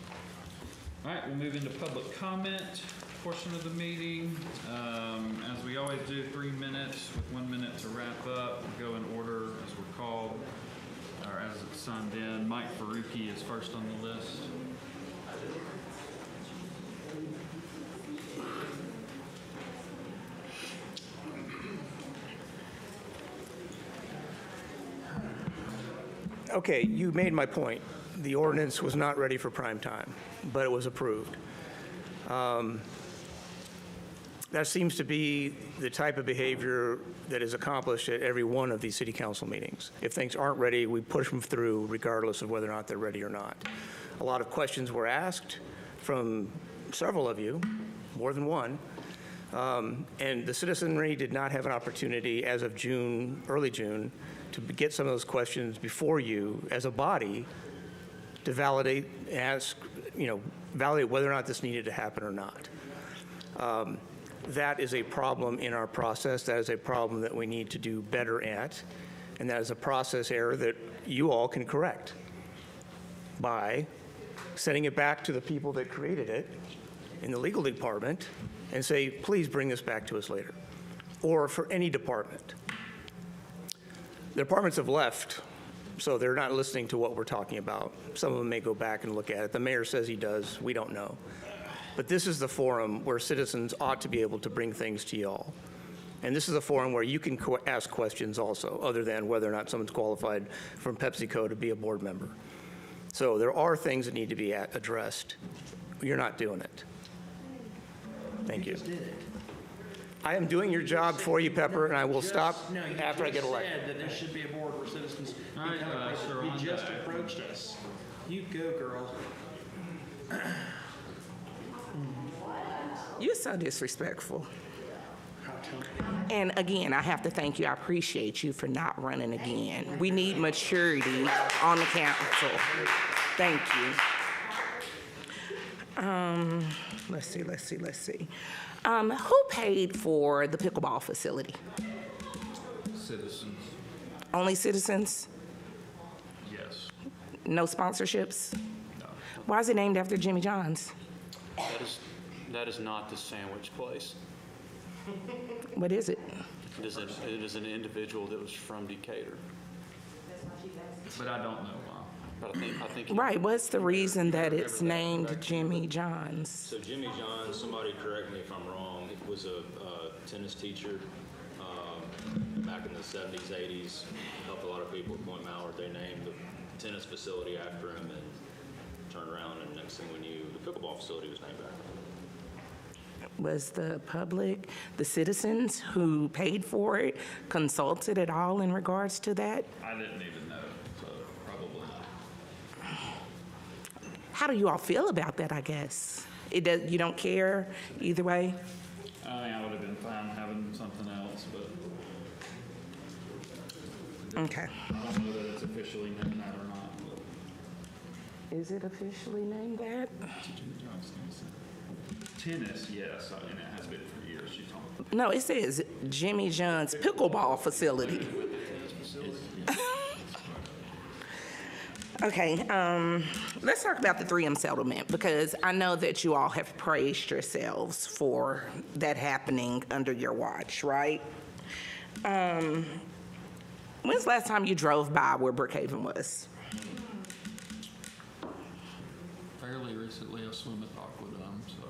All right. We'll move into public comment portion of the meeting. As we always do, 3 minutes with 1 minute to wrap up. We'll go in order as we're called or as it's signed in. Mike Faruqi is first on the list. Okay, you made my point. The ordinance was not ready for prime time, but it was approved. That seems to be the type of behavior that is accomplished at every one of these city council meetings. If things aren't ready, we push them through regardless of whether or not they're ready or not. A lot of questions were asked from several of you, more than one, and the citizenry did not have an opportunity as of June, early June, to get some of those questions before you as a body to validate, validate whether or not this needed to happen or not. That is a problem in our process. That is a problem that we need to do better at, and that is a process error that you all can correct by sending it back to the people that created it in the legal department and say, please bring this back to us later, or for any department. The departments have left, so they're not listening to what we're talking about. Some of them may go back and look at it. The mayor says he does. We don't know. But this is the forum where citizens ought to be able to bring things to y'all. And this is a forum where you can ask questions also, other than whether or not someone's qualified from PepsiCo to be a board member. So there are things that need to be addressed. You're not doing it. Thank you. I am doing your job for you, Pepper, and I will stop after I get elected. You just said that there should be a board where citizens All right, sir, you on just that. approached us. You go, girl. You're so disrespectful. And again, I have to thank you. I appreciate you for not running again. We need maturity on the council. Thank you. Let's see. Who paid for the pickleball facility? Citizens. Only citizens? Yes. No sponsorships? No. Why is it named after Jimmy John's? That is not the sandwich place. What is it? It is an individual that was from Decatur. But I don't know why. But I think. Right, what's the reason that it's named Jimmy John's? So Jimmy John, somebody correct me if I'm wrong, was a tennis teacher back in the 70s, 80s, helped a lot of people at Point Mallard. They named the tennis facility after him and turned around, and next thing we knew, the pickleball facility was named after him. Was the public, the citizens who paid for it, consulted at all in regards to that? I didn't even know, so probably not. How do you all feel about that, I guess? You don't care either way? I think I would have been fine having something else, but Okay. I don't know that it's officially named that or not. But Is it officially named that? tennis, yes, and it has been for years. She's on. No, it says Jimmy John's pickleball facility. Okay, let's talk about the 3M settlement, because I know that you all have praised yourselves for that happening under your watch, right? When's the last time you drove by where Brookhaven was? Fairly recently, I swim at Aquadome, so.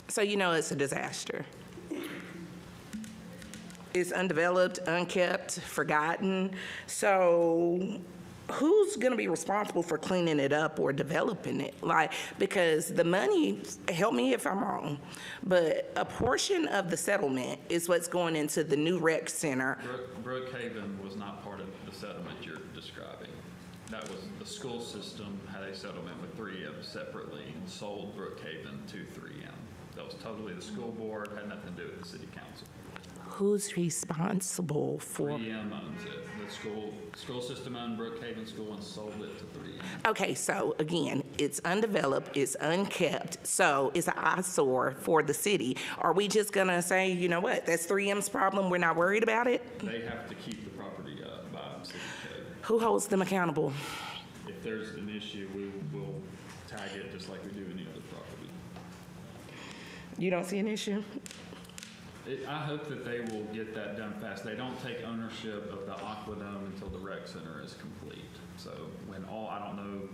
So you know it's a disaster. It's undeveloped, unkept, forgotten. So who's going to be responsible for cleaning it up or developing it? Like, because the money, help me if I'm wrong, but a portion of the settlement is what's going into the new rec center. Brookhaven was not part of the settlement you're describing. That was the school system had a settlement with 3M separately and sold Brookhaven to 3M. That was totally the school board, had nothing to do with the city council. Who's responsible for? 3M owns it. The school system owned Brookhaven School and sold it to 3M. Okay, so again, it's undeveloped, it's unkept, so it's an eyesore for the city. Are we just gonna say, you know what, that's 3M's problem, we're not worried about it? They have to keep the property up by city code. Who holds them accountable? If there's an issue, we will tag it just like we do any other property. You don't see an issue? I hope that they will get that done fast. They don't take ownership of the Aquadome until the rec center is complete. So I don't know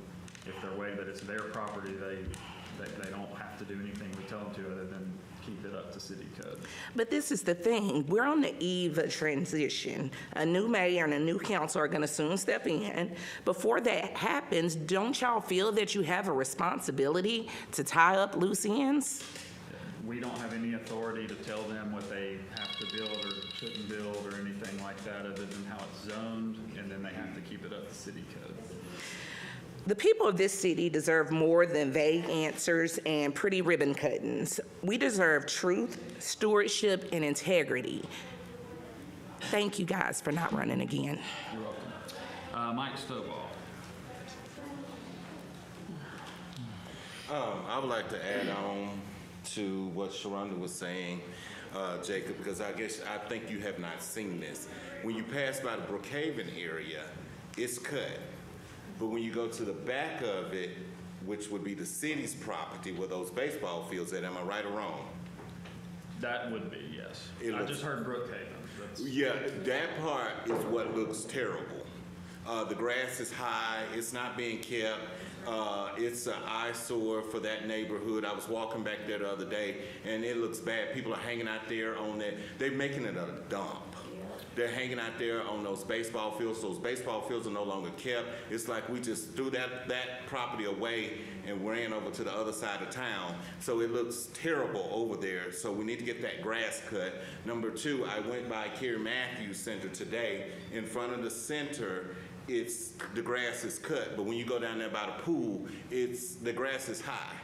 if they're waiting that it's their property, they don't have to do anything we tell them to other than keep it up to city code. But this is the thing, we're on the eve of transition. A new mayor and a new council are gonna soon step in. Before that happens, don't y'all feel that you have a responsibility to tie up loose ends? We don't have any authority to tell them what they have to build or shouldn't build or anything like that other than how it's zoned, and then they have to keep it up to city code. The people of this city deserve more than vague answers and pretty ribbon cuttings. We deserve truth, stewardship, and integrity. Thank you guys for not running again. You're welcome. Mike Stovall. I would like to add on to what Sharonda was saying, Jacob, because I think you have not seen this. When you pass by the Brookhaven area, it's cut. But when you go to the back of it, which would be the city's property where those baseball fields at, am I right or wrong? That would be, yes. I just heard Brookhaven. Yeah, that part is what looks terrible. The grass is high, it's not being kept. It's an eyesore for that neighborhood. I was walking back there the other day, and it looks bad. People are hanging out there on that. They're making it a dump. They're hanging out there on those baseball fields. Those baseball fields are no longer kept. It's like we just threw that property away and ran over to the other side of town. So it looks terrible over there. So we need to get that grass cut. Number two, I went by Kerry Matthews Center today. In front of the center, the grass is cut, but when you go down there by the pool, the grass is high.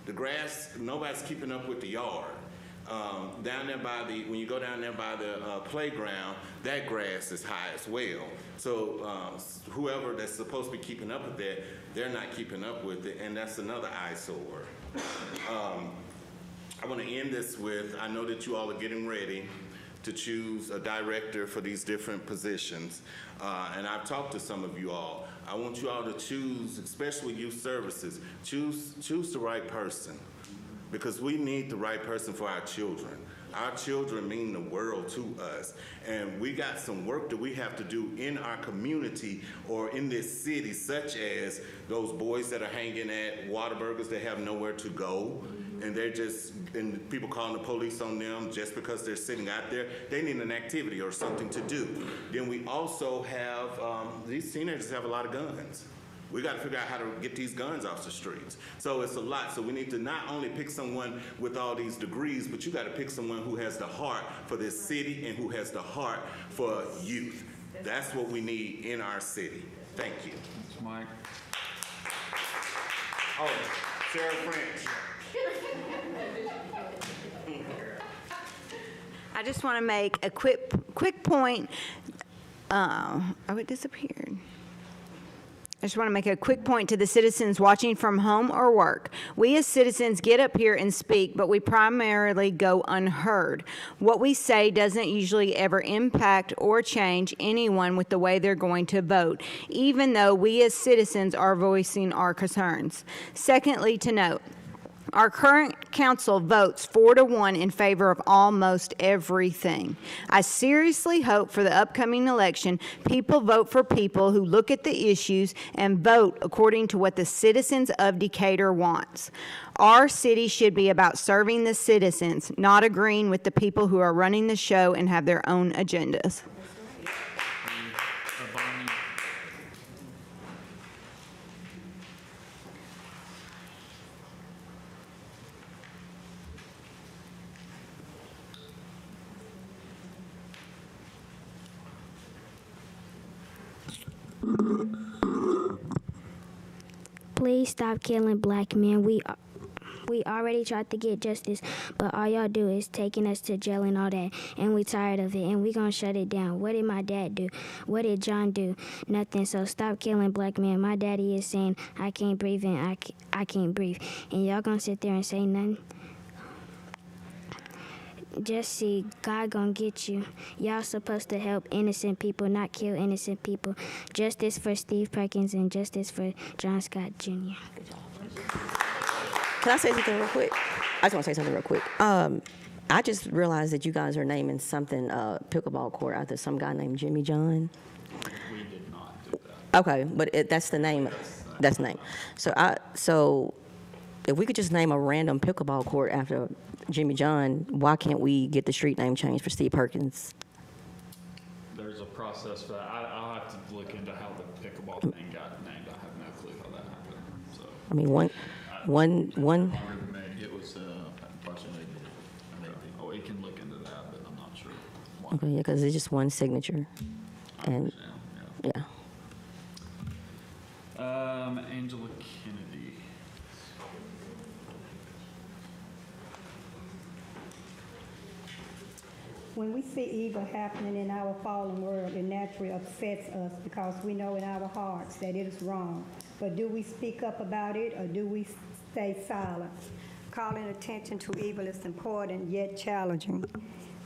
The grass, nobody's keeping up with the yard. Down there when you go down there by the playground, that grass is high as well. So whoever that's supposed to be keeping up with that, they're not keeping up with it, and that's another eyesore. I want to end this with, I know that you all are getting ready to choose a director for these different positions. And I've talked to some of you all. I want you all to choose, especially youth services, choose the right person, because we need the right person for our children. Our children mean the world to us, and we got some work that we have to do in our community or in this city, such as those boys that are hanging at Whataburgers that have nowhere to go, and people calling the police on them just because they're sitting out there. They need an activity or something to do. Then we also have, these teenagers have a lot of guns. We got to figure out how to get these guns off the streets. So it's a lot. So we need to not only pick someone with all these degrees, but you got to pick someone who has the heart for this city and who has the heart for youth. That's what we need in our city. Thank you. Thanks, Mike. Oh, Sarah French. I just want to make a quick point. Oh, it disappeared. I just want to make a quick point to the citizens watching from home or work. We as citizens get up here and speak, but we primarily go unheard. What we say doesn't usually ever impact or change anyone with the way they're going to vote, even though we as citizens are voicing our concerns. Secondly, to note, our current council votes 4-1 in favor of almost everything. I seriously hope for the upcoming election, people vote for people who look at the issues and vote according to what the citizens of Decatur wants. Our city should be about serving the citizens, not agreeing with the people who are running the show and have their own agendas. Please stop killing black men. We already tried to get justice, but all y'all do is taking us to jail and all that, and we tired of it, and we gonna shut it down. What did my dad do? What did John do? Nothing. So stop killing black men. My daddy is saying I can't breathe and I can't breathe, and y'all gonna sit there and say nothing? Just see, God gonna get you. Y'all supposed to help innocent people, not kill innocent people. Justice for Steve Perkins and justice for John Scott Jr. Can I say something real quick? I just want to say something real quick. I just realized that you guys are naming something pickleball court after some guy named Jimmy John. We did not do that. Okay, but that's the name. That's the name. So if we could just name a random pickleball court after Jimmy John, why can't we get the street name changed for Steve Perkins? There's a process for that. I'll have to look into how the pickleball thing got named. I have no clue how that happened. So. I mean, one. It was unfortunately, Oh, we can look into that, but I'm not sure. Okay, yeah, because it's just one signature, and yeah. Angela Kennedy. When we see evil happening in our fallen world, it naturally upsets us because we know in our hearts that it is wrong. But do we speak up about it or do we stay silent? Calling attention to evil is important yet challenging.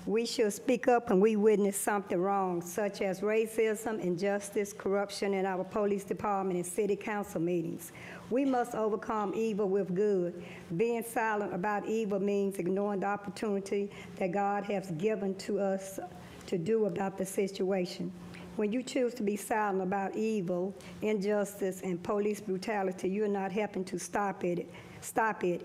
We should speak up when we witness something wrong, such as racism, injustice, corruption in our police department and city council meetings. We must overcome evil with good. Being silent about evil means ignoring the opportunity that God has given to us to do about the situation. When you choose to be silent about evil, injustice, and police brutality, you're not helping to stop it.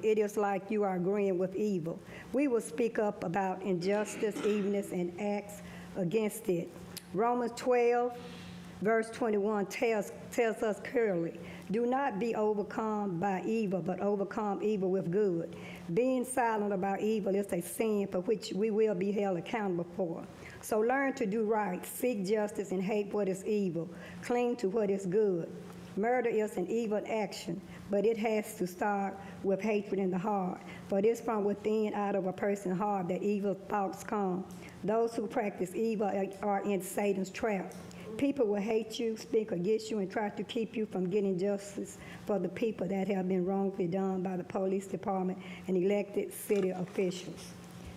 It is like you are agreeing with evil. We will speak up about injustice, evilness, and acts against it. Romans 12, verse 21 tells us clearly, do not be overcome by evil, but overcome evil with good. Being silent about evil is a sin for which we will be held accountable for. So learn to do right, seek justice, and hate what is evil. Cling to what is good. Murder is an evil action, but it has to start with hatred in the heart. For it is from within, out of a person's heart, that evil thoughts come. Those who practice evil are in Satan's trap. People will hate you, speak against you, and try to keep you from getting justice for the people that have been wrongfully done by the police department and elected city officials.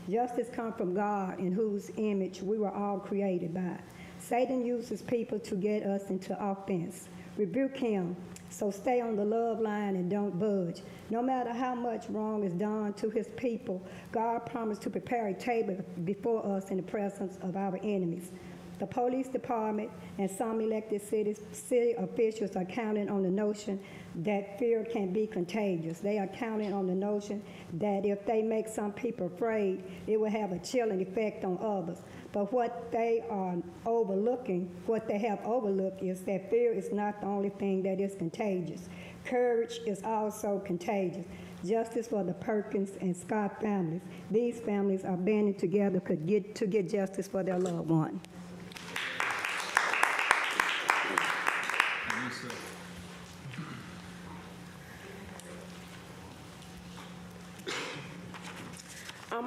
Justice comes from God, in whose image we were all created by. Satan uses people to get us into offense. Rebuke him. So stay on the love line and don't budge. No matter how much wrong is done to his people, God promised to prepare a table before us in the presence of our enemies. The police department and some elected city officials are counting on the notion that fear can be contagious. They are counting on the notion that if they make some people afraid, it will have a chilling effect on others. But what they have overlooked is that fear is not the only thing that is contagious. Courage is also contagious. Justice for the Perkins and Scott families. These families are banding together to get justice for their loved one.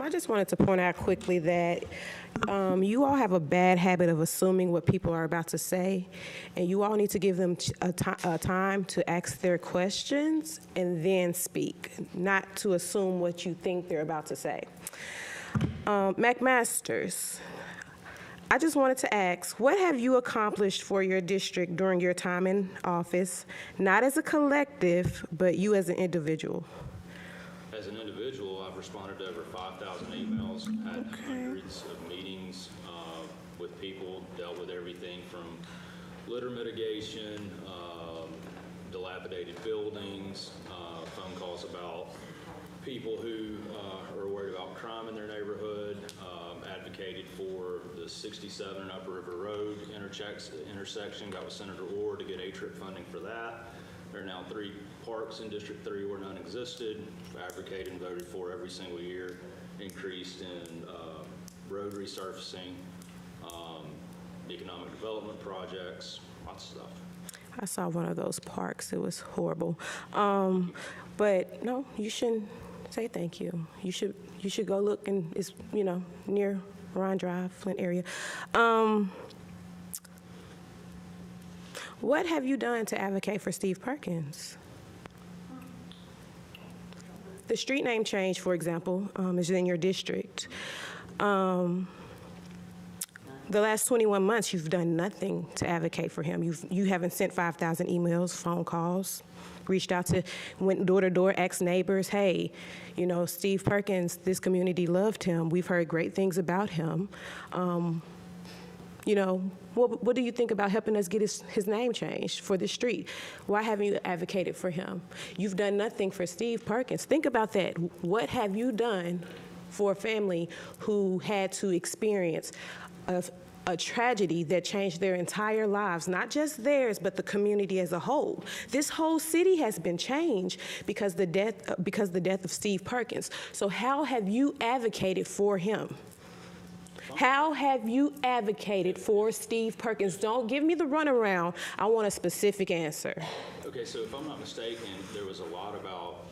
I just wanted to point out quickly that you all have a bad habit of assuming what people are about to say, and you all need to give them a time to ask their questions and then speak, not to assume what you think they're about to say. McMasters, I just wanted to ask, what have you accomplished for your district during your time in office, not as a collective, but you as an individual? As an individual, I've responded to over 5,000 emails, had hundreds of meetings with people, dealt with everything from litter mitigation, dilapidated buildings, phone calls about people who are worried about crime in their neighborhood, advocated for the 67 and Upper River Road intersection, got with Senator Orr to get A-TRIP funding for that. There are now 3 parks in District 3 where none existed, advocated and voted for every single year, increased in road resurfacing, economic development projects, lots of stuff. I saw one of those parks. It was horrible. But no, you shouldn't say thank you. You should go look, and it's, you know, near Ryan Drive, Flint area. What have you done to advocate for Steve Perkins? The street name change, for example, is in your district. The last 21 months, you've done nothing to advocate for him. You haven't sent 5,000 emails, phone calls, reached out to, went door to door, asked neighbors, hey, you know, Steve Perkins, this community loved him. We've heard great things about him. You know, what do you think about helping us get his name changed for the street? Why haven't you advocated for him? You've done nothing for Steve Perkins. Think about that. What have you done for a family who had to experience a tragedy that changed their entire lives, not just theirs, but the community as a whole? This whole city has been changed because the death of Steve Perkins. So how have you advocated for him? How have you advocated for Steve Perkins? Don't give me the runaround. I want a specific answer. Okay, so if I'm not mistaken, there was a lot about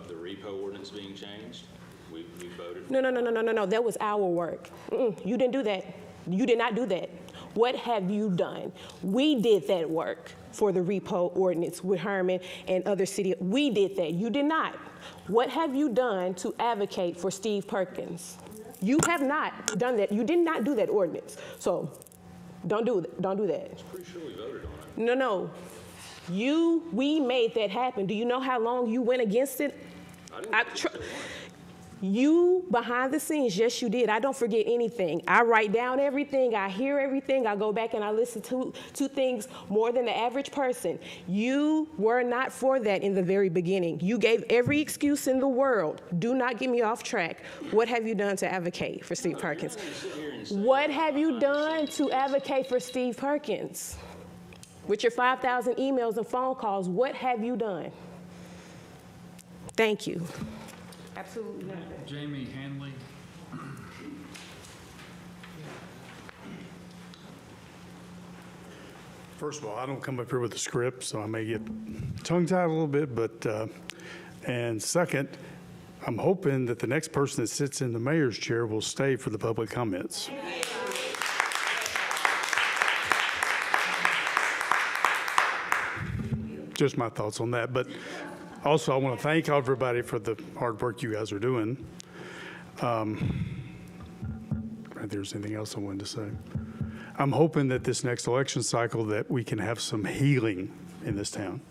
the repo ordinance being changed. We voted. No. That was our work. You didn't do that. You did not do that. What have you done? We did that work for the repo ordinance with Herman and other city. We did that. You did not. What have you done to advocate for Steve Perkins? You have not done that. You did not do that ordinance. So don't do that. I'm pretty sure we voted on it. No. We made that happen. Do you know how long you went against it? You, behind the scenes, yes, you did. I don't forget anything. I write down everything. I hear everything. I go back and I listen to things more than the average person. You were not for that in the very beginning. You gave every excuse in the world. Do not get me off track. What have you done to advocate for Steve Perkins? What have you done to advocate for Steve Perkins? With your 5,000 emails and phone calls, what have you done? Thank you. Absolutely not. Jamie Hanley. First of all, I don't come up here with a script, so I may get tongue-tied a little bit, but, and second, I'm hoping that the next person that sits in the mayor's chair will stay for the public comments. Just my thoughts on that, but also I want to thank everybody for the hard work you guys are doing. If there's anything else I wanted to say. I'm hoping that this next election cycle that we can have some healing in this town.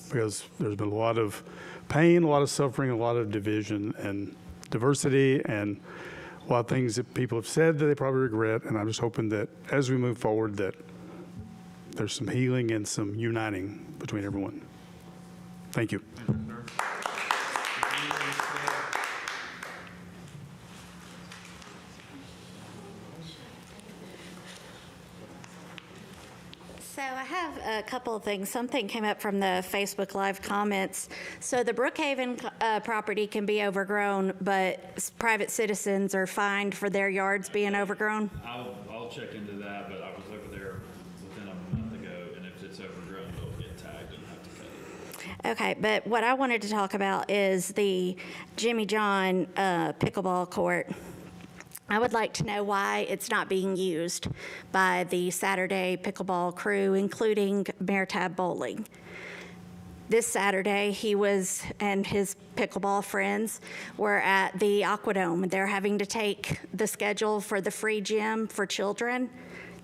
Because there's been a lot of pain, a lot of suffering, a lot of division and diversity, and a lot of things that people have said that they probably regret. And I'm just hoping that as we move forward that there's some healing and some uniting between everyone. Thank you. So I have a couple of things. Something came up from the Facebook Live comments. So the Brookhaven property can be overgrown, but private citizens are fined for their yards being overgrown? I'll check into that, but I was over there within a month ago, and if it's overgrown, it'll get tagged and have to cut it. Okay, but what I wanted to talk about is the Jimmy John pickleball court. I would like to know why it's not being used by the Saturday pickleball crew, including Mayor Tab Bowling. This Saturday, he and his pickleball friends were at the Aquadome. They're having to take the schedule for the free gym for children.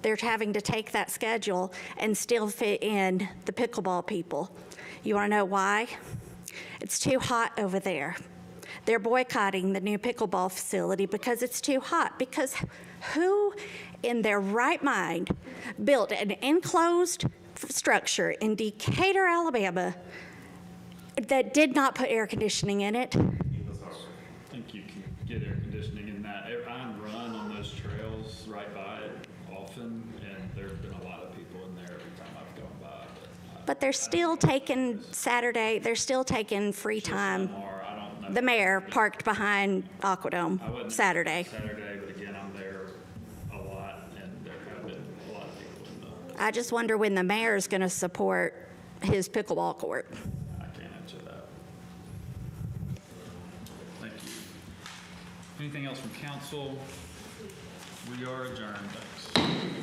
They're having to take that schedule and still fit in the pickleball people. You want to know why? It's too hot over there. They're boycotting the new pickleball facility because it's too hot. Because who in their right mind built an enclosed structure in Decatur, Alabama that did not put air conditioning in it? I think you can get air conditioning in that. I run on those trails right by it often, and there's been a lot of people in there every time I've gone by. But they're still taking Saturday, they're still taking free time. The mayor parked behind Aquadome Saturday. Saturday, but again, I'm there a lot, and there have been a lot of people in I just wonder when the mayor is going to support his pickleball court. I can't answer that. Thank you. Anything else from council? We are adjourned, thanks.